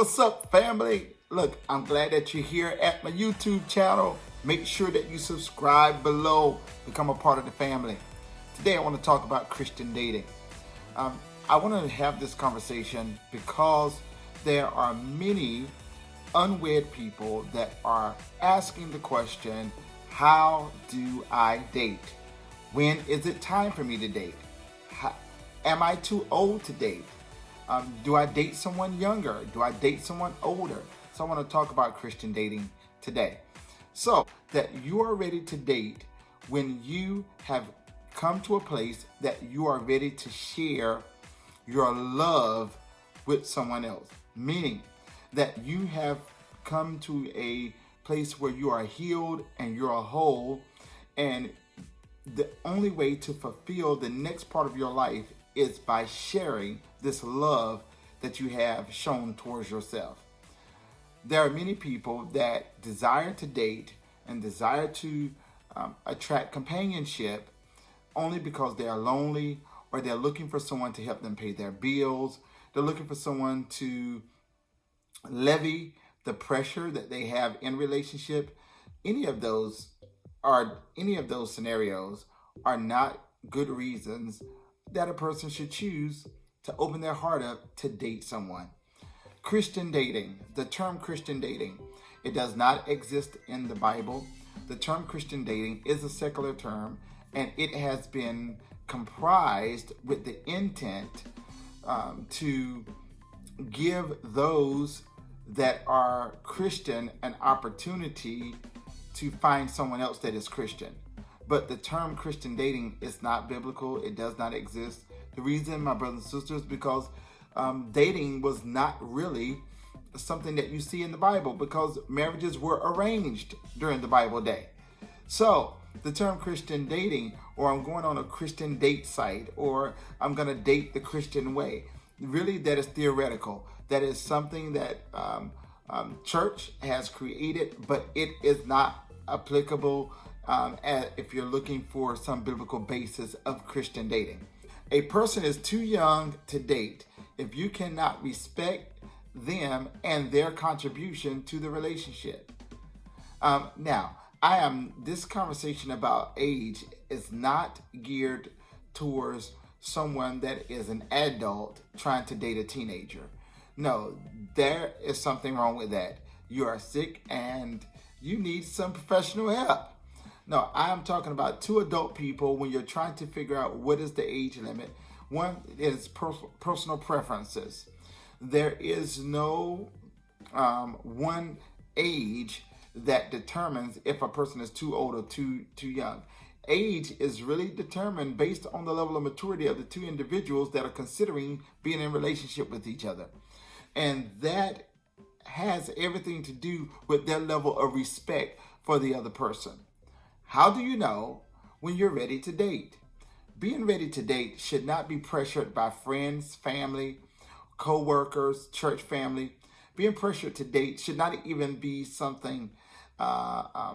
What's up, family? Look, I'm glad that you're here at my YouTube channel. Make sure that you subscribe below, become a part of the family. Today I want to talk about Christian dating. I want to have this conversation because there are many unwed people that are asking the question, how do I date? When is it time for me to date? Am I too old to date? Do I date someone younger? Do I date someone older? So I want to talk about Christian dating today. So that you are ready to date when you have come to a place that you are ready to share your love with someone else. Meaning that you have come to a place where you are healed and you're whole, and the only way to fulfill the next part of your life is by sharing this love that you have shown towards yourself. There are many people that desire to date and desire to attract companionship only because they are lonely, or they're looking for someone to help them pay their bills. They're looking for someone to levy the pressure that they have in relationship. Any of those scenarios are not good reasons that a person should choose to open their heart up to date someone. Christian dating, the term Christian dating, it does not exist in the Bible. The term Christian dating is a secular term, and it has been comprised with the intent to give those that are Christian an opportunity to find someone else that is Christian. But the term Christian dating is not biblical. It does not exist. The reason, my brothers and sisters, because dating was not really something that you see in the Bible, because marriages were arranged during the Bible day. So the term Christian dating, or I'm going on a Christian date site, or I'm going to date the Christian way, really that is theoretical. That is something that church has created, but it is not applicable if you're looking for some biblical basis of Christian dating. A person is too young to date if you cannot respect them and their contribution to the relationship. Now, this conversation about age is not geared towards someone that is an adult trying to date a teenager. No, there is something wrong with that. You are sick and you need some professional help. No, I am talking about two adult people when you're trying to figure out what is the age limit. One is personal preferences. There is no one age that determines if a person is too old or too young. Age is really determined based on the level of maturity of the two individuals that are considering being in relationship with each other. And that has everything to do with their level of respect for the other person. How do you know when you're ready to date? Being ready to date should not be pressured by friends, family, co-workers, church family. Being pressured to date should not even be something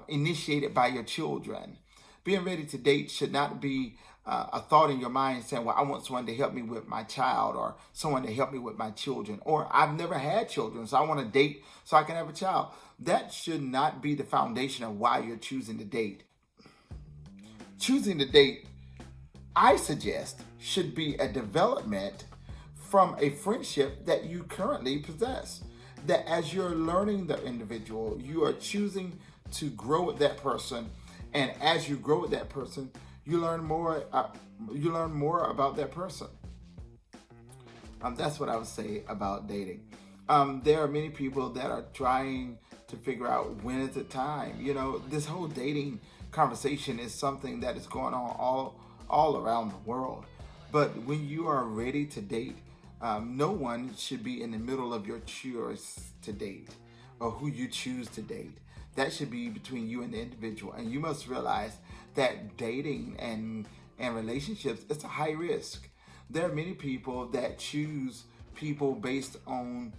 initiated by your children. Being ready to date should not be a thought in your mind saying, well, I want someone to help me with my child, or someone to help me with my children, or I've never had children, so I want to date so I can have a child. That should not be the foundation of why you're choosing to date. Choosing to date, I suggest, should be a development from a friendship that you currently possess. That as you're learning the individual, you are choosing to grow with that person. And as you grow with that person, you learn more about that person. That's what I would say about dating. There are many people that are trying to figure out when is it time. You know, this whole dating conversation is something that is going on all around the world. But when you are ready to date, no one should be in the middle of your choice to date or who you choose to date. That should be between you and the individual. And you must realize that dating and relationships, it's a high risk. There are many people that choose people based on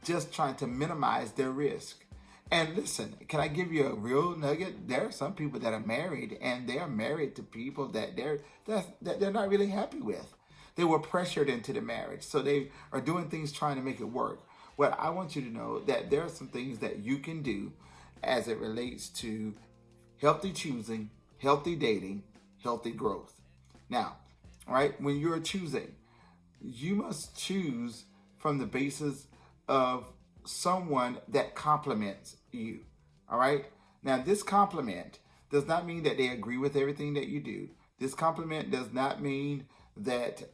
just trying to minimize their risk. And listen, can I give you a real nugget? There are some people that are married, and they are married to people that they're not really happy with. They were pressured into the marriage, so they are doing things trying to make it work. What I want you to know that there are some things that you can do as it relates to healthy choosing, healthy dating, healthy growth. Now, all right, when you're choosing, you must choose from the basis of someone that compliments you. All right. Now, this compliment does not mean that they agree with everything that you do. This compliment does not mean that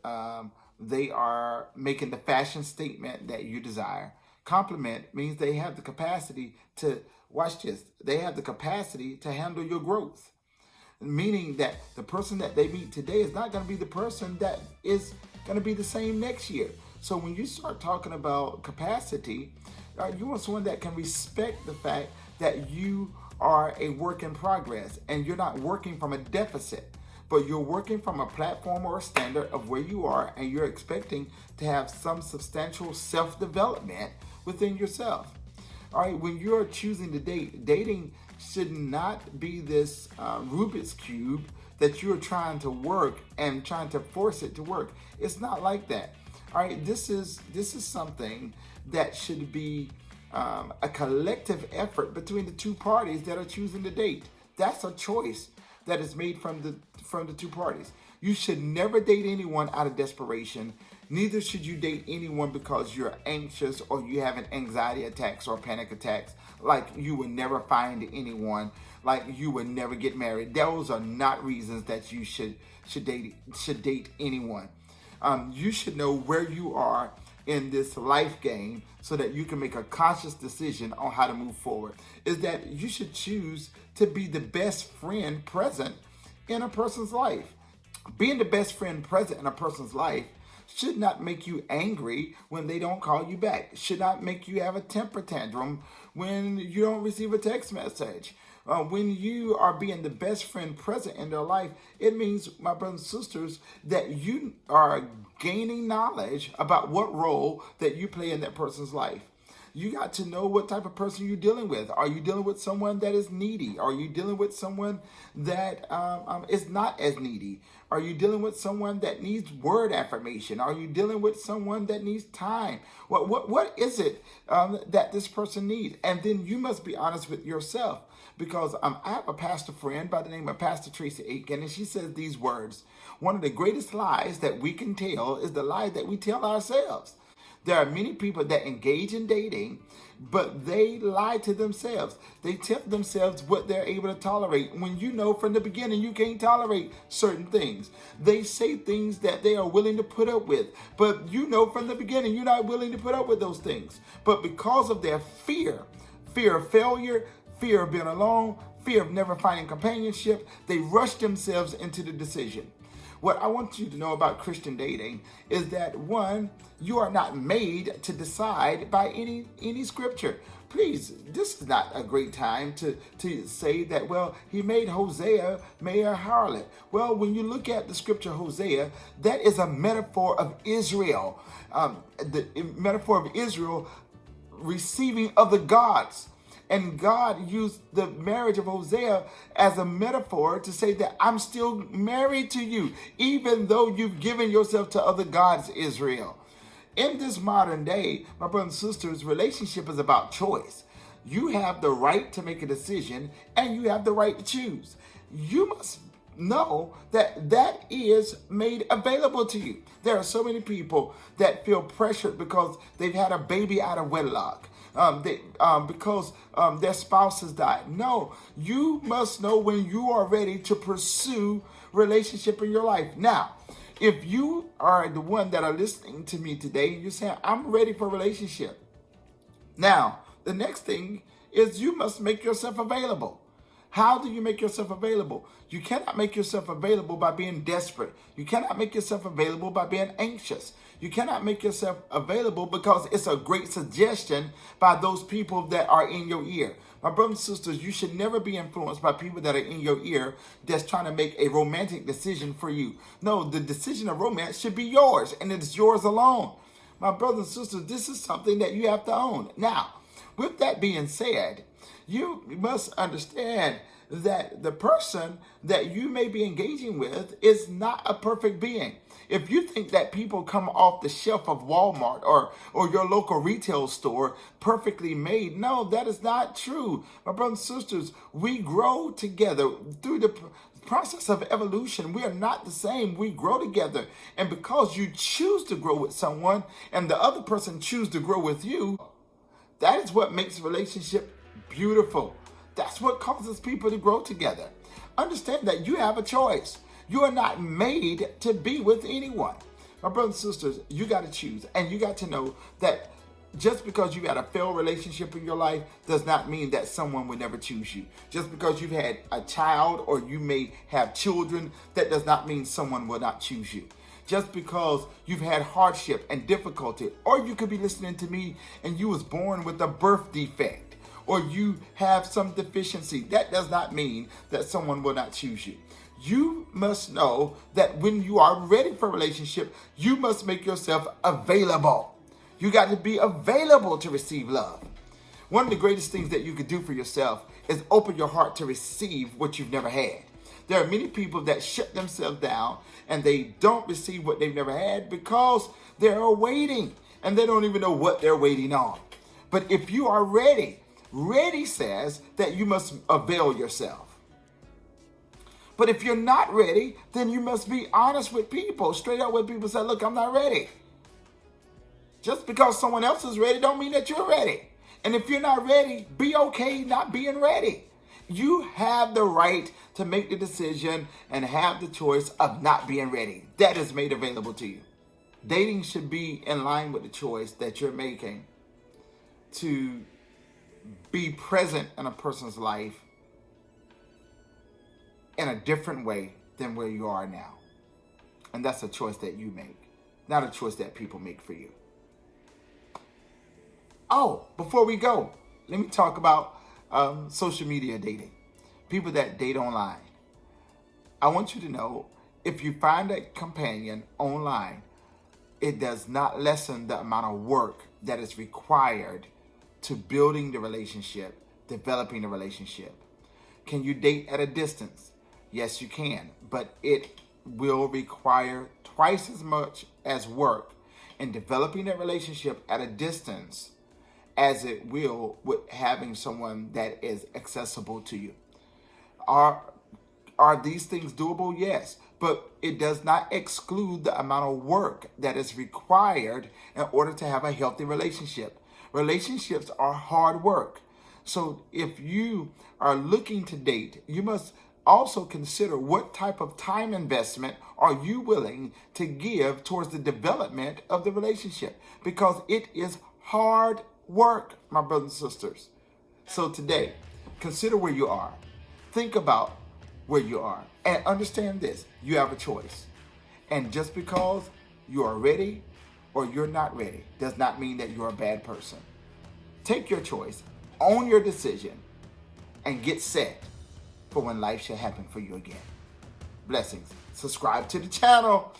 they are making the fashion statement that you desire. Compliment means they have the capacity to, watch this, they have the capacity to handle your growth. Meaning that the person that they meet today is not going to be the person that is going to be the same next year. So when you start talking about capacity, you want someone that can respect the fact that you are a work in progress and you're not working from a deficit, but you're working from a platform or a standard of where you are, and you're expecting to have some substantial self-development within yourself. All right, when you're choosing to date, dating should not be this Rubik's Cube that you're trying to work and trying to force it to work. It's not like that. All right, this is something that should be a collective effort between the two parties that are choosing to date. That's a choice that is made from the two parties. You should never date anyone out of desperation. Neither should you date anyone because you're anxious or you have an anxiety attacks or panic attacks, like you would never find anyone, like you would never get married. Those are not reasons that you should date anyone. You should know where you are in this life game so that you can make a conscious decision on how to move forward. Is that you should choose to be the best friend present in a person's life. Being the best friend present in a person's life should not make you angry when they don't call you back. Should not make you have a temper tantrum when you don't receive a text message. When you are being the best friend present in their life, it means, my brothers and sisters, that you are gaining knowledge about what role that you play in that person's life. You got to know what type of person you're dealing with. Are you dealing with someone that is needy? Are you dealing with someone that is not as needy? Are you dealing with someone that needs word affirmation? Are you dealing with someone that needs time? What is it that this person needs? And then you must be honest with yourself, because I have a pastor friend by the name of Pastor Tracy Aiken, and she says these words: one of the greatest lies that we can tell is the lie that we tell ourselves. There are many people that engage in dating, but they lie to themselves. They tell themselves what they're able to tolerate when you know from the beginning you can't tolerate certain things. They say things that they are willing to put up with, but you know from the beginning you're not willing to put up with those things. But because of their fear of failure, fear of being alone, fear of never finding companionship, they rush themselves into the decision. What I want you to know about Christian dating is that, one, you are not made to decide by any scripture. Please, this is not a great time to say that, well, he made Hosea marry a harlot. Well, when you look at the scripture Hosea, that is a metaphor of Israel. The metaphor of Israel receiving of the gods. And God used the marriage of Hosea as a metaphor to say that I'm still married to you, even though you've given yourself to other gods, Israel. In this modern day, my brothers and sisters, relationship is about choice. You have the right to make a decision, and you have the right to choose. You must know that that is made available to you. There are so many people that feel pressured because they've had a baby out of wedlock. Because their spouse has died. No, you must know when you are ready to pursue relationship in your life. Now, if you are the one that are listening to me today, you're saying, I'm ready for a relationship. Now, the next thing is you must make yourself available. How do you make yourself available? You cannot make yourself available by being desperate. You cannot make yourself available by being anxious. You cannot make yourself available because it's a great suggestion by those people that are in your ear. My brothers and sisters, you should never be influenced by people that are in your ear that's trying to make a romantic decision for you. No, the decision of romance should be yours, and it's yours alone. My brothers and sisters, this is something that you have to own. Now, with that being said, you must understand that the person that you may be engaging with is not a perfect being. If you think that people come off the shelf of Walmart or your local retail store perfectly made, no, that is not true. My brothers and sisters, we grow together through the process of evolution. We are not the same. We grow together. And because you choose to grow with someone and the other person choose to grow with you, that is what makes a relationship beautiful. That's what causes people to grow together. Understand that you have a choice. You are not made to be with anyone. My brothers and sisters, you got to choose. And you got to know that just because you've had a failed relationship in your life does not mean that someone will never choose you. Just because you've had a child or you may have children, that does not mean someone will not choose you. Just because you've had hardship and difficulty, or you could be listening to me and you was born with a birth defect, or you have some deficiency, that does not mean that someone will not choose you. You must know that when you are ready for a relationship, you must make yourself available. You got to be available to receive love. One of the greatest things that you could do for yourself is open your heart to receive what you've never had. There are many people that shut themselves down and they don't receive what they've never had because they're waiting and they don't even know what they're waiting on. But if you are ready, ready says that you must avail yourself. But if you're not ready, then you must be honest with people, straight up with people. Say, look, I'm not ready. Just because someone else is ready don't mean that you're ready. And if you're not ready, be okay not being ready. You have the right to make the decision and have the choice of not being ready. That is made available to you. Dating should be in line with the choice that you're making to be present in a person's life in a different way than where you are now. And that's a choice that you make, not a choice that people make for you. Oh, before we go, let me talk about social media dating. People that date online. I want you to know, if you find a companion online, it does not lessen the amount of work that is required to building the relationship, developing the relationship. Can you date at a distance? Yes, you can, but it will require twice as much as work in developing that relationship at a distance as it will with having someone that is accessible to you. Are these things doable? Yes, but it does not exclude the amount of work that is required in order to have a healthy relationship. Relationships are hard work. So if you are looking to date, you must also consider what type of time investment are you willing to give towards the development of the relationship, because it is hard work, my brothers and sisters. So today, consider where you are. Think about where you are and understand this. You have a choice. And just because you are ready or you're not ready does not mean that you're a bad person. Take your choice, own your decision, and get set for when life shall happen for you again. Blessings. Subscribe to the channel.